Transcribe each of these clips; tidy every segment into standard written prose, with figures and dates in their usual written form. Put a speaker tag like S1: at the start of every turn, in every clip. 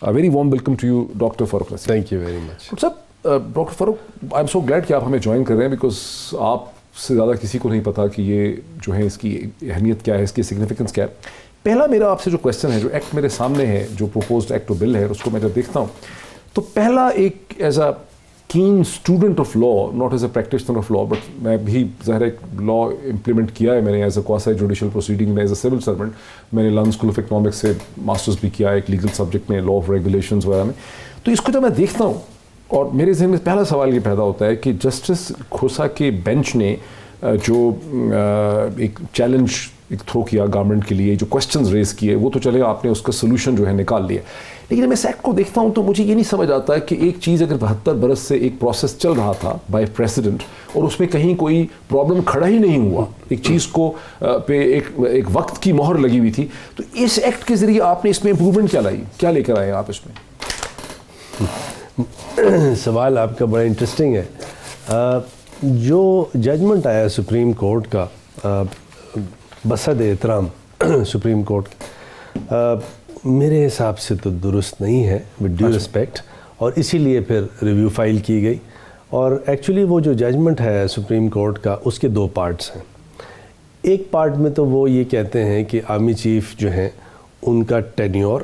S1: A very warm welcome to you, Dr. Farooq Naseem.
S2: Thank you very much.
S1: Dr. Farooq, I'm so glad کہ آپ ہمیں join کر رہے ہیں because آپ سے زیادہ کسی کو نہیں پتا کہ یہ جو ہے اس کی اہمیت کیا ہے, اس کی سگنیفیکنس کیا ہے. پہلا میرا آپ سے جو کویشچن ہے, جو ایکٹ میرے سامنے ہے, جو پروپوزڈ ایکٹ و بل ہے, اس کو میں جب دیکھتا ہوں تو پہلا ایک as a can student of law, not as a practitioner of law, but میں بھی ظاہر ایک لا امپلیمنٹ کیا ہے میں نے ایز اے کواسائی جوڈیشل پروسیڈنگ میں, ایز اے سول سرونٹ. میں نے لندن اسکول آف اکنامکس سے ماسٹرز بھی کیا ایک لیگل سبجیکٹ میں, لا آف ریگولیشنز وغیرہ میں. تو اس کو جب میں دیکھتا ہوں اور میرے ذہن میں پہلا سوال یہ پیدا ہوتا ہے کہ جسٹس کھوسا کے بینچ نے جو ایک چیلنج ایک تھرو کیا گورنمنٹ کے لیے, جو کویشچنز ریز کیے, وہ تو چلے آپ نے اس کا سولوشن جو ہے نکال لیا, لیکن میں اس ایکٹ کو دیکھتا ہوں تو مجھے یہ نہیں سمجھ آتا ہے کہ ایک چیز اگر 72 برس سے ایک پروسیس چل رہا تھا بائی پریسیڈنٹ اور اس میں کہیں کوئی پرابلم کھڑا ہی نہیں ہوا, ایک چیز کو پہ ایک وقت کی مہر لگی ہوئی تھی, تو اس ایکٹ کے ذریعے آپ نے اس میں امپروومنٹ کیا لائی, کیا لے کر آئے آپ اس میں؟
S2: سوال آپ کا بڑا انٹرسٹنگ ہے. جو ججمنٹ آیا سپریم کورٹ کا بصد احترام سپریم کورٹ میرے حساب سے تو درست نہیں ہے, ود ڈیو ریسپیکٹ, اور اسی لیے پھر ریویو فائل کی گئی. اور ایکچولی وہ جو ججمنٹ ہے سپریم کورٹ کا, اس کے 2 پارٹس ہیں. ایک پارٹ میں تو وہ یہ کہتے ہیں کہ آرمی چیف جو ہیں ان کا ٹینیور,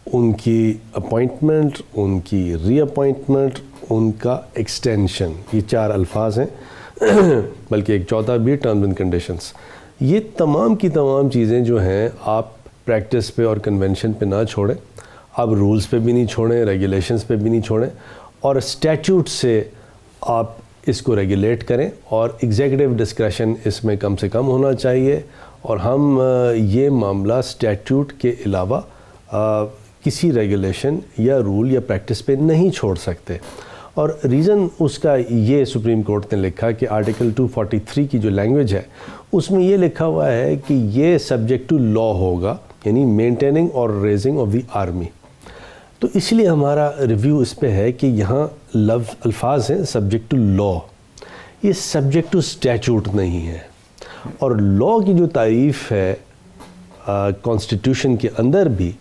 S2: ان کی اپوائنٹمنٹ, ان کی ری اپوائنٹمنٹ, ان کا ایکسٹینشن, یہ 4 الفاظ ہیں, بلکہ ایک چوتھا بھی, ٹرمز اینڈ کنڈیشنز. یہ تمام کی تمام چیزیں جو ہیں آپ پریکٹس پہ اور کنونشن پہ نہ چھوڑیں, آپ رولز پہ بھی نہیں چھوڑیں, ریگولیشنز پہ بھی نہیں چھوڑیں, اور اسٹیچوٹ سے آپ اس کو ریگولیٹ کریں, اور ایگزیکٹو ڈسکریشن اس میں کم سے کم ہونا چاہیے. اور ہم یہ معاملہ اسٹیچوٹ کے علاوہ کسی ریگولیشن یا رول یا پریکٹس پہ نہیں چھوڑ سکتے. اور ریزن اس کا یہ سپریم کورٹ نے لکھا کہ آرٹیکل 243 کی جو لینگویج ہے اس میں یہ لکھا ہوا ہے کہ یہ سبجیکٹ ٹو لا ہوگا, یعنی مینٹیننگ اور ریزنگ آف دی آرمی. تو اس لیے ہمارا ریویو اس پہ ہے کہ یہاں الفاظ ہیں سبجیکٹ ٹو لا, یہ سبجیکٹ ٹو اسٹیچوٹ نہیں ہے. اور لا کی جو تعریف ہے کانسٹیٹیوشن کے اندر بھی,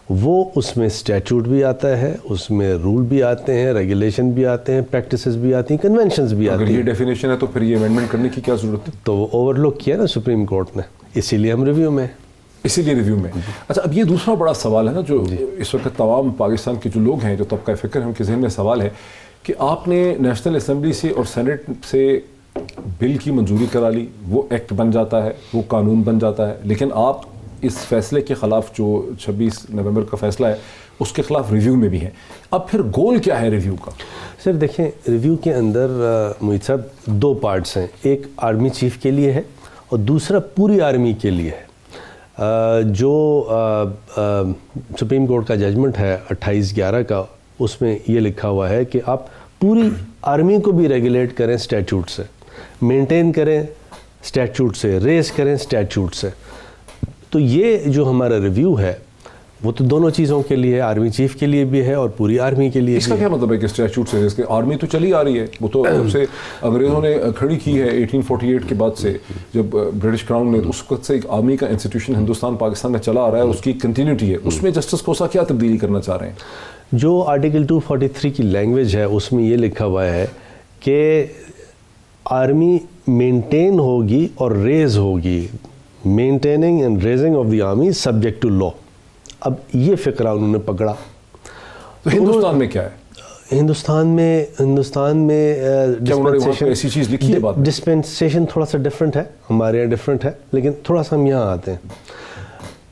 S2: وہ اس میں اسٹیچوٹ بھی آتا ہے, اس میں رول بھی آتے ہیں, ریگولیشن بھی آتے ہیں, پریکٹسز بھی آتی ہیں, کنونشنز بھی آتی ہیں.
S1: اگر یہ ڈیفینیشن ہے تو پھر یہ امینڈمنٹ کرنے کی کیا ضرورت ہے؟
S2: تو وہ اوور لک کیا نا سپریم کورٹ نے, اسی لیے ہم ریویو میں.
S1: اسی لیے ریویو میں. اچھا, اب یہ دوسرا بڑا سوال ہے نا جو اس وقت تمام پاکستان کے جو لوگ ہیں, جو طبقہ فکر ہے, ان کے ذہن میں سوال ہے کہ آپ نے نیشنل اسمبلی سے اور سینٹ سے بل کی منظوری کرا لی, وہ ایکٹ بن جاتا ہے, وہ قانون بن جاتا ہے, لیکن آپ اس فیصلے کے خلاف, جو 26 نومبر کا فیصلہ ہے, اس کے خلاف ریویو میں بھی ہیں. اب پھر گول کیا ہے ریویو کا؟
S2: سر دیکھیں, ریویو کے اندر محیط صاحب 2 پارٹس ہیں, ایک آرمی چیف کے لیے ہے اور دوسرا پوری آرمی کے لیے ہے. جو سپریم کورٹ کا ججمنٹ ہے 28/11 کا, اس میں یہ لکھا ہوا ہے کہ آپ پوری آرمی کو بھی ریگولیٹ کریں اسٹیچوٹ سے, مینٹین کریں اسٹیچوٹ سے, ریز کریں اسٹیچوٹ سے. تو یہ جو ہمارا ریویو ہے وہ تو دونوں چیزوں کے لیے, آرمی چیف کے لیے بھی ہے اور پوری آرمی کے لیے.
S1: اس کا کیا مطلب ہے کہ اسٹیچوٹ سے ریز کے؟ آرمی تو چلی آ رہی ہے, وہ تو جب سے انگریزوں نے کھڑی کی ہے 1848 کے بعد سے, جب برٹش کراؤن نے, اس وقت سے ایک آرمی کا انسٹیٹیوشن ہندوستان پاکستان میں چلا آ رہا ہے, اس کی کنٹینیوٹی ہے. اس میں جسٹس کھوسا کیا تبدیلی کرنا چاہ رہے ہیں؟
S2: جو آرٹیکل 243 کی لینگویج ہے اس میں یہ لکھا ہوا ہے کہ آرمی مینٹین ہوگی اور ریز ہوگی, maintaining and raising of the army subject to law. اب یہ فقرہ انہوں نے پکڑا.
S1: تو ہندوستان میں کیا ہے؟
S2: ہندوستان میں
S1: ایسی چیز لکھی ہے بات,
S2: ڈسپینسیشن تھوڑا سا ڈفرینٹ ہے, ہمارے یہاں ڈفرینٹ ہے, لیکن تھوڑا سا ہم یہاں آتے ہیں.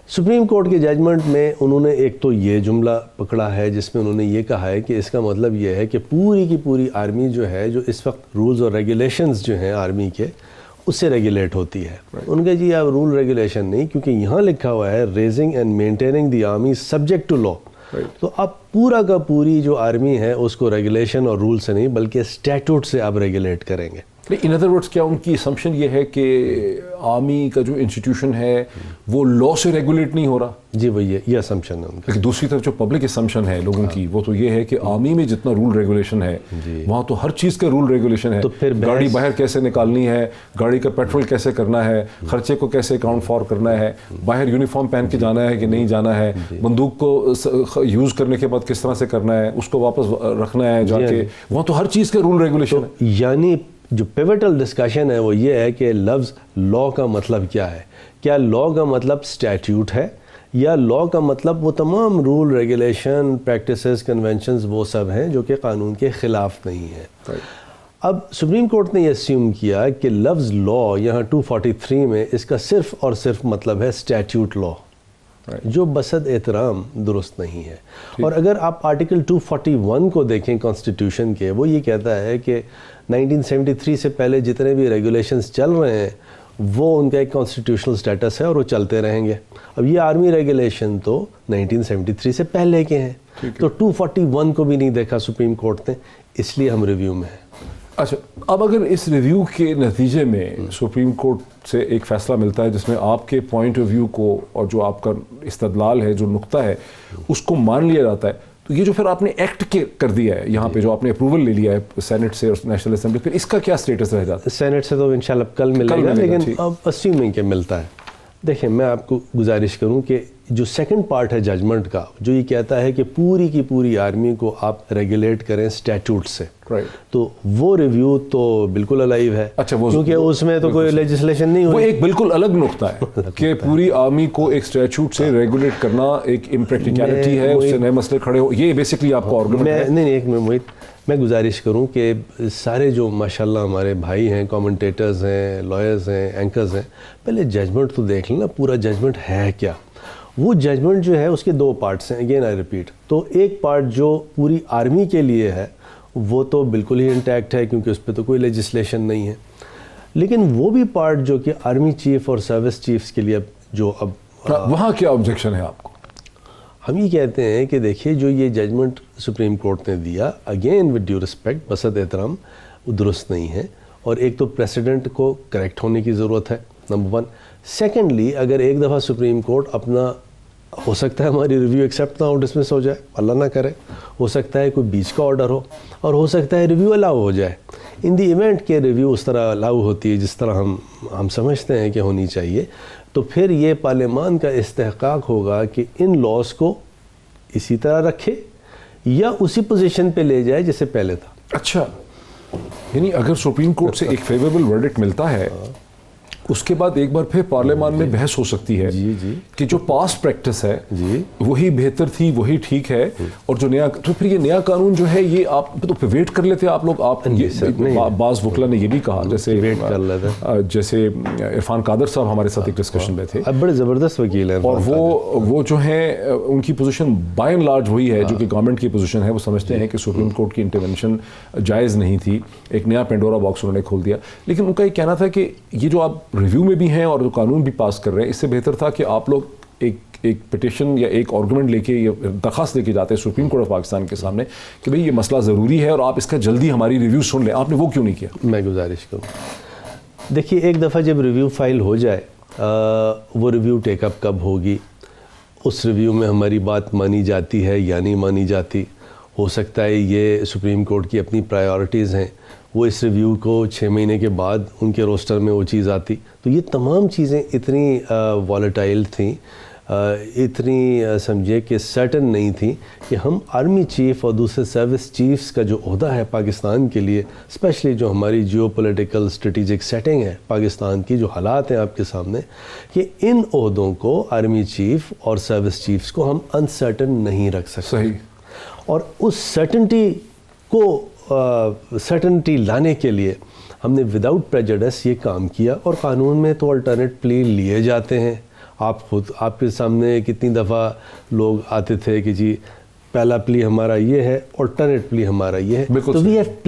S2: سپریم کورٹ کے ججمنٹ میں انہوں نے ایک تو یہ جملہ پکڑا ہے جس میں انہوں نے یہ کہا ہے کہ اس کا مطلب یہ ہے کہ پوری کی پوری آرمی جو ہے, جو اس وقت رولز اور ریگولیشنز جو ہیں آرمی کے, اس سے ریگولیٹ ہوتی ہے. ان کا جی اب رول ریگولیشن نہیں, کیونکہ یہاں لکھا ہوا ہے raising and maintaining the army subject to law. تو اب پورا کا پوری جو آرمی ہے اس کو ریگولیشن اور رول سے نہیں بلکہ اسٹیٹوٹ سے آپ ریگولیٹ کریں گے.
S1: ان ادر ورڈس کیا ان کی اسمپشن یہ ہے کہ آرمی کا جو انسٹیٹیوشن ہے وہ لا سے ریگولیٹ نہیں ہو رہا؟
S2: جی وہی ہے، یہ اسمپشن ہے ان کی.
S1: لیکن دوسری طرف جو پبلک اسمپشن ہے لوگوں کی وہ تو یہ ہے کہ آرمی میں جتنا رول ریگولیشن ہے وہاں تو ہر چیز کا رول ریگولیشن ہے. گاڑی باہر کیسے نکالنی ہے، گاڑی کا پیٹرول کیسے کرنا ہے، خرچے کو کیسے اکاؤنٹ فار کرنا ہے، باہر یونیفارم پہن کے جانا ہے کہ نہیں جانا ہے، بندوق کو یوز کرنے کے بعد کس طرح سے کرنا ہے، اس کو واپس رکھنا ہے جا کے، وہاں تو ہر چیز کا رول ریگولیشن ہے.
S2: یعنی جو پیوٹل ڈسکشن ہے وہ یہ ہے کہ لفظ لا کا مطلب کیا ہے. کیا لا کا مطلب اسٹیٹیوٹ ہے، یا لا کا مطلب وہ تمام رول ریگولیشن پریکٹسز کنونشنز وہ سب ہیں جو کہ قانون کے خلاف نہیں ہیں. اب سپریم کورٹ نے یہ اسیوم کیا کہ لفظ لا یہاں 243 میں اس کا صرف اور صرف مطلب ہے اسٹیٹیوٹ لا، جو بصد احترام درست نہیں ہے. اور اگر آپ آرٹیکل 241 کو دیکھیں کانسٹیٹیوشن کے، وہ یہ کہتا ہے کہ 1973 سے پہلے جتنے بھی ریگولیشنز چل رہے ہیں وہ ان کا ایک کانسٹیٹیوشنل سٹیٹس ہے اور وہ چلتے رہیں گے. اب یہ آرمی ریگولیشن تو 1973 سے پہلے کے ہیں، تو 241 کو بھی نہیں دیکھا سپریم کورٹ نے، اس لیے ہم ریویو میں ہیں.
S1: اچھا، اب اگر اس ریویو کے نتیجے میں سپریم کورٹ سے ایک فیصلہ ملتا ہے جس میں آپ کے پوائنٹ آف ویو کو اور جو آپ کا استدلال ہے، جو نقطہ ہے، اس کو مان لیا جاتا ہے، تو یہ جو پھر آپ نے ایکٹ کر دیا ہے یہاں پہ، جو آپ نے اپروول لے لیا ہے سینٹ سے اور نیشنل اسمبلی، پھر اس کا کیا سٹیٹس رہ جاتا ہے؟
S2: سینٹ سے تو انشاءاللہ کل ملے گا، لیکن اب اسیومنگ کہ ملتا ہے. دیکھیں میں آپ کو گزارش کروں کہ جو سیکنڈ پارٹ ہے ججمنٹ کا، جو یہ کہتا ہے کہ پوری کی پوری آرمی کو آپ ریگولیٹ کریں اسٹیٹیوٹ سے، تو وہ ریویو تو بالکل الائیو ہے.
S1: اچھا، وہ
S2: کیونکہ اس میں تو کوئی لیجسلیشن نہیں ہوئی.
S1: وہ ایک بالکل الگ نقطہ ہے کہ پوری آرمی کو ایک اسٹیچوٹ سے ریگولیٹ کرنا ایک امپریکٹیکلٹی ہے، اس سے نئے مسئلے کھڑے ہو، یہ بیسکلی آپ کو آرگومنٹ ہے.
S2: نہیں ایک منٹ میں گزارش کروں کہ سارے جو ماشاءاللہ ہمارے بھائی ہیں، کامنٹیٹرز ہیں، لائرز ہیں، اینکرز ہیں، پہلے ججمنٹ تو دیکھ لینا پورا ججمنٹ ہے کیا. وہ ججمنٹ جو ہے اس کے دو پارٹس ہیں، اگین آئی ریپیٹ. تو ایک پارٹ جو پوری آرمی کے لیے ہے وہ تو بالکل ہی انٹیکٹ ہے کیونکہ اس پہ تو کوئی لیجسلیشن نہیں ہے. لیکن وہ بھی پارٹ جو کہ آرمی چیف اور سروس چیفز کے لیے جو اب
S1: وہاں کیا آبجیکشن ہے آپ کو؟
S2: ہم یہ کہتے ہیں کہ دیکھیے جو یہ ججمنٹ سپریم کورٹ نے دیا، اگین ود ڈیو رسپیکٹ، بصد احترام، درست نہیں ہے. اور ایک تو پریسیڈنٹ کو کریکٹ ہونے کی ضرورت ہے، نمبر 1. سیکنڈلی اگر ایک دفعہ سپریم کورٹ اپنا، ہو سکتا ہے ہماری ریویو ایکسیپٹ نہ ہو، ڈسمس ہو جائے، اللہ نہ کرے، ہو سکتا ہے کوئی بیچ کا آرڈر ہو، اور ہو سکتا ہے ریویو الاؤ ہو جائے. ان دی ایونٹ کے ریویو اس طرح الاؤ ہوتی ہے جس طرح ہم سمجھتے ہیں کہ ہونی چاہیے، تو پھر یہ پارلیمان کا استحقاق ہوگا کہ ان لاز کو اسی طرح رکھے یا اسی پوزیشن پہ لے جائے جیسے پہلے تھا.
S1: اچھا، یعنی اگر سپریم کورٹ سے ایک فیوریبل ورڈکٹ ملتا ہے اس کے بعد ایک بار پھر پارلیمان میں بحث ہو سکتی ہے کہ جو پاسٹ پریکٹس ہے وہی بہتر تھی، وہی ٹھیک ہے، اور جو نیا، تو پھر یہ نیا قانون جو ہے یہ آپ تو ویٹ کر لیتے آپ لوگ. آپ بعض وکلا نے یہ بھی کہا، جیسے عرفان قادر صاحب ہمارے ساتھ ایک ڈسکشن میں تھے،
S2: بڑے زبردست وکیل ہیں،
S1: اور وہ جو ہیں ان کی پوزیشن بائی اینڈ لارج وہی ہے جو کہ گورنمنٹ کی پوزیشن ہے. وہ سمجھتے ہیں کہ سپریم کورٹ کی انٹرونشن جائز نہیں تھی، ایک نیا پینڈورا باکس انہوں نے کھول دیا. لیکن ان کا یہ کہنا تھا کہ یہ جو آپ ریویو میں بھی ہیں اور جو قانون بھی پاس کر رہے ہیں، اس سے بہتر تھا کہ آپ لوگ ایک پٹیشن یا ایک آرگومنٹ لے کے یا درخواست لے کے جاتے ہیں سپریم کورٹ آف پاکستان کے سامنے کہ بھئی یہ مسئلہ ضروری ہے اور آپ اس کا جلدی ہماری ریویو سن لیں. آپ نے وہ کیوں نہیں کیا؟
S2: میں گزارش کروں، دیکھیے ایک دفعہ جب ریویو فائل ہو جائے، وہ ریویو ٹیک اپ کب ہوگی، اس ریویو میں ہماری بات مانی جاتی ہے یا نہیں مانی جاتی. ہو سکتا ہے یہ سپریم کورٹ کی اپنی پرائیورٹیز ہیں، وہ اس ریویو کو 6 مہینے کے بعد ان کے روسٹر میں وہ چیز آتی. تو یہ تمام چیزیں اتنی والیٹائل تھیں، اتنی سمجھے کہ سرٹن نہیں تھیں کہ ہم آرمی چیف اور دوسرے سروس چیفز کا جو عہدہ ہے پاکستان کے لیے، اسپیشلی جو ہماری جیو پولیٹیکل اسٹریٹجک سیٹنگ ہے پاکستان کی، جو حالات ہیں آپ کے سامنے، کہ ان عہدوں کو آرمی چیف اور سروس چیفز کو ہم انسرٹن نہیں رکھ سکتے.
S1: صحیح.
S2: اور اس سرٹنٹی کو سرٹنٹی لانے کے لیے ہم نے وداؤٹ پریجڈس یہ کام کیا. اور قانون میں تو الٹرنیٹ پلی لیے جاتے ہیں. آپ خود، آپ کے سامنے کتنی دفعہ لوگ آتے تھے کہ جی پہلا پلی ہمارا یہ ہے, آلٹرنیٹ پلی ہمارا یہ ہے.
S1: بالکل,
S2: تو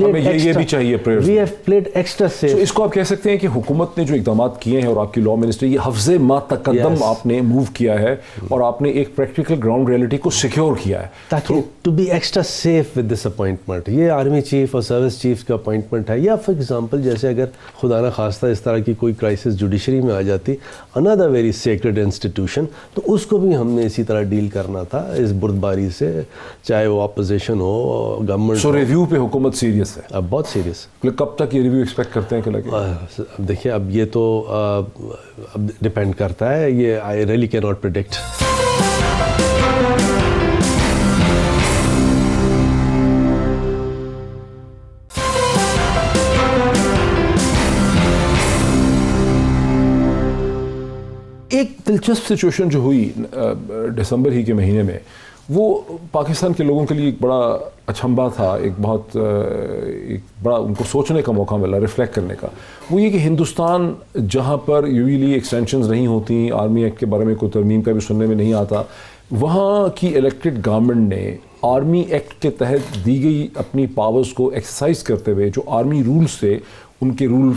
S1: ہمیں یہ بھی چاہیے prayers.
S2: We have played extra safe.
S1: اس کو آپ کہہ سکتے ہیں کہ حکومت نے جو اقدامات کیے ہیں اور آپ کی لا منسٹر, یہ حفظ ما تقدم آپ نے موو کیا ہے اور آپ نے ایک پریکٹیکل گراؤنڈ ریئلٹی کو سیکیور کیا ہے
S2: تاکہ to be extra safe with this appointment. یہ آرمی چیف اور سروس چیف کا اپوائنٹمنٹ ہے. یا فار ایگزامپل جیسے اگر خدا نہ خواستہ اس طرح کی کوئی کرائسس جوڈیشری میں آ جاتی, another very sacred institution, تو اس کو بھی ہم نے اسی طرح ڈیل کرنا تھا اس بردباری سے, چاہے وہ اپوزیشن ہو, گورنمنٹ.
S1: سو ریویو پہ حکومت سیریس ہے,
S2: اب بہت سیریس.
S1: کب تک یہ ریویو ایکسپیکٹ کرتے ہیں کہ لگے؟
S2: اب دیکھیے, اب یہ تو اب ڈپینڈ کرتا ہے, یہ آئی ریئلی کی ناٹ پریڈکٹ.
S1: ایک دلچسپ سچویشن جو ہوئی دسمبر ہی کے مہینے میں, وہ پاکستان کے لوگوں کے لیے ایک بڑا اچھمبا تھا, ایک بڑا ان کو سوچنے کا موقع ملا, ریفلیکٹ کرنے کا. وہ یہ کہ ہندوستان جہاں پر یوزلی ایکسٹینشنز نہیں ہوتی, آرمی ایکٹ کے بارے میں کوئی ترمیم کا بھی سننے میں نہیں آتا, وہاں کی الیکٹڈ گورنمنٹ نے آرمی ایکٹ کے تحت دی گئی اپنی پاورز کو ایکسرسائز کرتے ہوئے جو آرمی رولز تھے, ان کے رول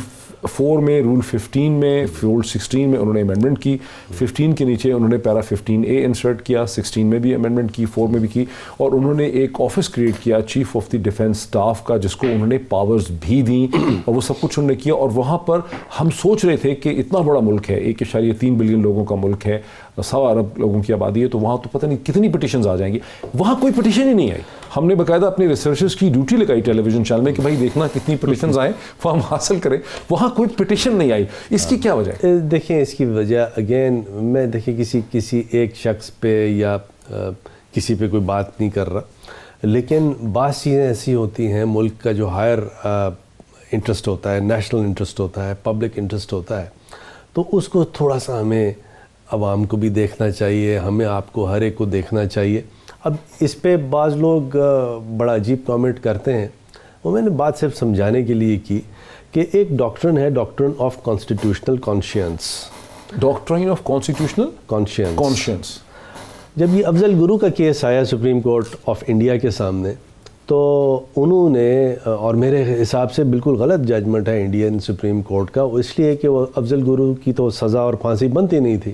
S1: 4 میں, رول 15 میں, رول 16 میں انہوں نے امینڈمنٹ کی. 15 کے نیچے انہوں نے پیرا 15A انسرٹ کیا, 16 میں بھی امینڈمنٹ کی, 4 میں بھی کی, اور انہوں نے ایک آفس کریٹ کیا chief of the defence staff کا, جس کو انہوں نے پاورز بھی دیں, اور وہ سب کچھ انہوں نے کیا. اور وہاں پر ہم سوچ رہے تھے کہ اتنا بڑا ملک ہے, 1.3 بلین لوگوں کا ملک ہے, 1.25 ارب لوگوں کی آبادی ہے, تو وہاں تو پتہ نہیں کتنی پٹیشنز آ جائیں گی. وہاں کوئی پٹیشن ہی نہیں آئی. ہم نے باقاعدہ اپنی ریسرچرز کی ڈیوٹی لگائی ٹیلی ویژن چینل میں کہ بھائی دیکھنا کتنی پٹیشنز آئیں, وہ ہم حاصل کریں. وہاں کوئی پٹیشن نہیں آئی. اس کی کیا وجہ ہے؟
S2: دیکھیں اس کی وجہ اگین میں دیکھیں کسی ایک شخص پہ یا کسی پہ کوئی بات نہیں کر رہا, لیکن بعض چیزیں ایسی ہوتی ہیں, ملک کا جو ہائر انٹرسٹ ہوتا ہے, نیشنل انٹرسٹ ہوتا ہے, پبلک انٹرسٹ ہوتا ہے, تو اس کو تھوڑا سا ہمیں عوام کو بھی دیکھنا چاہیے, ہمیں آپ کو ہر ایک کو دیکھنا چاہیے. اب اس پہ بعض لوگ بڑا عجیب کامنٹ کرتے ہیں, وہ میں نے بات صرف سمجھانے کے لیے کی کہ ایک ڈاکٹرن ہے, ڈاکٹرن آف کانسٹیٹیوشنل کانشینس.
S1: ڈاکٹرن آف کانسٹیٹیوشنل
S2: کانشینس. جب یہ افضل گرو کا کیس آیا سپریم کورٹ آف انڈیا کے سامنے, تو انہوں نے, اور میرے حساب سے بالکل غلط ججمنٹ ہے انڈین سپریم کورٹ کا, اس لیے کہ وہ افضل گرو کی تو سزا اور پھانسی بنتی نہیں تھی,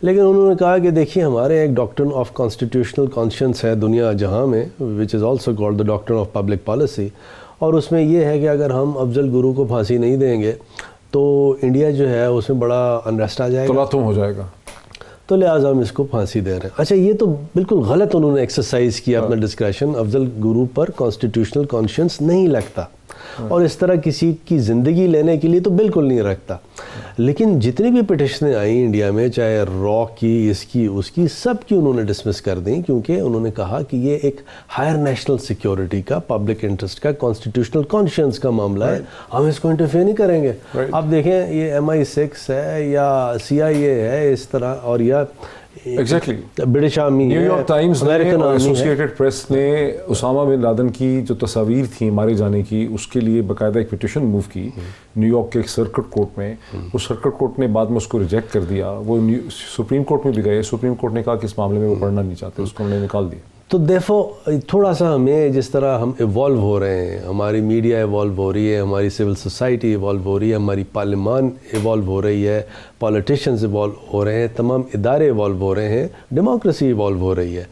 S2: لیکن انہوں نے کہا کہ دیکھیے ہمارے ایک ڈاکٹرن آف کانسٹیٹیوشنل کانشینس ہے دنیا جہاں میں, وچ از آلسو کالڈ دا ڈاکٹرن آف پبلک پالیسی, اور اس میں یہ ہے کہ اگر ہم افضل گرو کو پھانسی نہیں دیں گے تو انڈیا جو ہے اس میں بڑا انریسٹ آ جائے گا,
S1: تلاتم ہو جائے گا,
S2: تو لہٰذا ہم اس کو پھانسی دے رہے ہیں. اچھا, یہ تو بالکل غلط انہوں نے ایکسرسائز کیا اپنا ڈسکریشن. افضل گرو پر کانسٹیٹیوشنل کانشینس نہیں لگتا, اور اس طرح کسی کی زندگی لینے کے لیے تو بالکل نہیں رکھتا. لیکن جتنی بھی پٹیشنیں آئیں انڈیا میں, چاہے را کی, اس کی, سب کی انہوں نے ڈسمس کر دیں, کیونکہ انہوں نے کہا کہ یہ ایک ہائر نیشنل سیکیورٹی کا, پبلک انٹرسٹ کا, کانسٹیٹیوشنل کانشینس کا معاملہ ہے, ہم اس کو انٹرفیئر نہیں کریں گے. آپ دیکھیں یہ MI6 ہے یا CIA ہے اس طرح, اور یا British army,
S1: new York Times نے, ایسوسیٹڈ پریس نے اسامہ بن لادن کی جو تصاویر تھیں مارے جانے کی, اس کے لیے باقاعدہ ایک پٹیشن موو کی نیو یارک کے ایک سرکٹ کورٹ میں. اس سرکٹ کورٹ نے بعد میں اس کو ریجیکٹ کر دیا. وہ سپریم کورٹ میں بھی گئے, سپریم کورٹ نے کہا کہ اس معاملے میں وہ پڑھنا نہیں چاہتے, اس کو انہوں نے نکال دیا.
S2: تو دیکھو تھوڑا سا ہمیں جس طرح ہم ایوالو ہو رہے ہیں, ہماری میڈیا ایوالو ہو رہی ہے, ہماری سول سوسائٹی ایوالو ہو رہی ہے, ہماری پارلیمان ایوالو ہو رہی ہے, پولیٹیشنز ایوالو ہو رہے ہیں, تمام ادارے ایوالو ہو رہے ہیں, ڈیموکریسی ایوالو ہو رہی ہے.